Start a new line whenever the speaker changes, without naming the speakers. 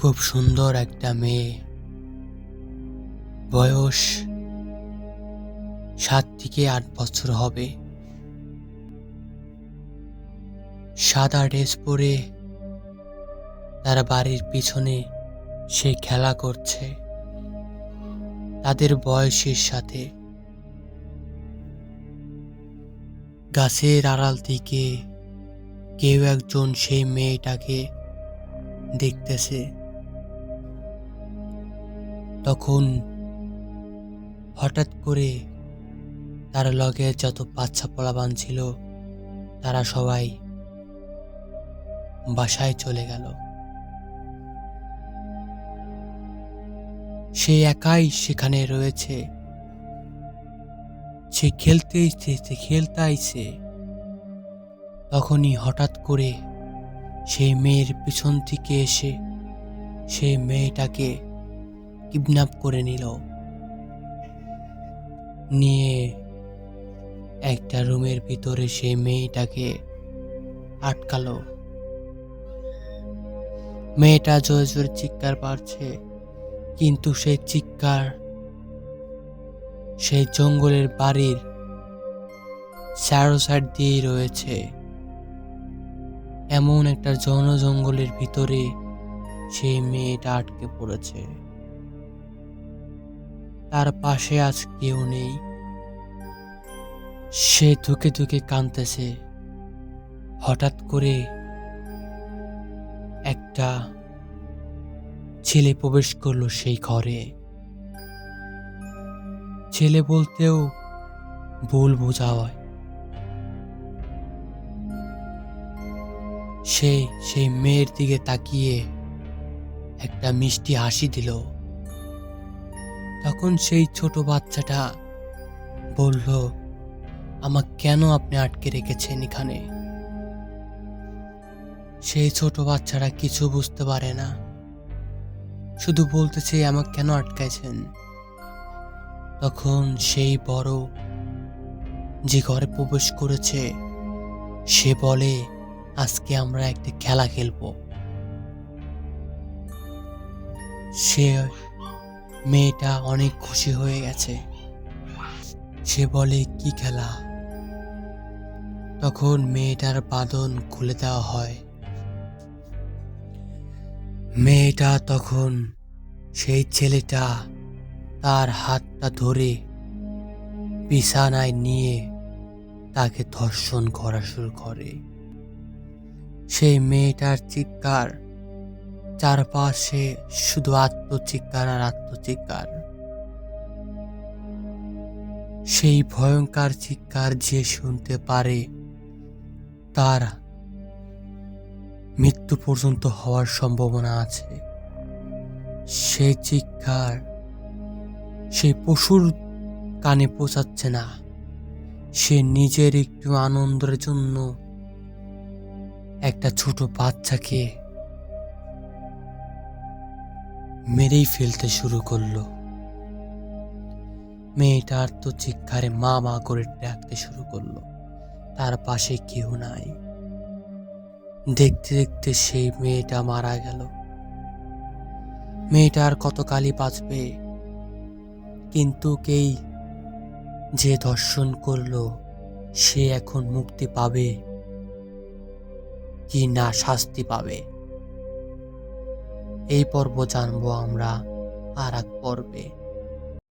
খুব সুন্দর একটা মেয়ে, বয়স 7 থেকে 8 বছর হবে। সাদা ড্রেস পরে তার বাড়ির পিছনে সে খেলা করছে তাদের বয়সের সাথে। গাছের আড়াল থেকে কেউ একজন সেই মেয়েটাকে দেখতেছে। তখন হঠাৎ করে তার লগে যত বাচ্চা পোলাপান ছিল তারা সবাই বাসায় চলে গেল। সে একাই সেখানে রয়েছে। সে খেলতে আইছে। তখনই হঠাৎ করে সেই মেয়ের পিছন থেকে এসে সেই মেয়েটাকে কিডন্যাপ করে নিয়ে একটা রুমের ভিতরে সেই মেয়েটাকে আটকালো। মেয়েটা জোরে জোরে চিৎকার পারছে, কিন্তু সেই চিৎকার সেই জঙ্গলের বাড়ির চারো সাইড দিয়েই রয়েছে। এমন একটা জঙ্গলের ভিতরে সেই মেয়েটা আটকে পড়েছে। তার পাশে আজ কেউ নেই। সে ধুকে ধুকে কাঁদতেছে। হঠাৎ করে একটা ছেলে প্রবেশ করলো সেই ঘরে। ছেলে বলতেও ভুল বোঝা হয়। সে সেই মেয়ের দিকে তাকিয়ে একটা মিষ্টি হাসি দিল। তখন সেই ছোট বাচ্চাটা বলল, আমাকে কেন আপনি আটকে রেখেছেন এখানে? সেই ছোট বাচ্চাটা কিছু বুঝতে পারে না, শুধু বলতেছে আমাকে কেন আটকাইছেন। তখন সেই বড় যে ঘরে প্রবেশ করেছে সে বলে, আজকে আমরা একটা খেলা খেলবো। সে মেয়েটা অনেক খুশি হয়ে গেছে। সে বলে, কি খেলা? তখন মেয়েটার বাঁধন খুলে দেওয়া হয়। মেয়েটা তখন সেই ছেলেটা তার হাতটা ধরে বিছানায় নিয়ে তাকে ধর্ষণ করা শুরু করে। সেই মেয়েটার চিৎকার, চারপাশে শুধু আত্মচিৎকার আর আত্মচিৎকার। সেই ভয়ঙ্কর চিৎকার যে শুনতে পারে তার মৃত্যু পর্যন্ত হওয়ার সম্ভাবনা আছে। সেই চিৎকার সেই পশুর কানে পৌঁছাচ্ছে না। সে নিজের একটু আনন্দের জন্য একটা ছোট বাচ্চাকে মেরেই ফেলতে শুরু করলো। মেয়েটার তো চিৎকারে মা মা করে ডাকতে শুরু করলো। তার পাশে কেউ নাই। দেখতে দেখতে সেই মেয়েটা মারা গেল। মেয়েটার কতকালই বাঁচবে, কিন্তু যে ধর্ষণ করলো সে এখন মুক্তি পাবে কি না শাস্তি পাবে, এই পর্ব জানবো আমরা আর এক পর্বে।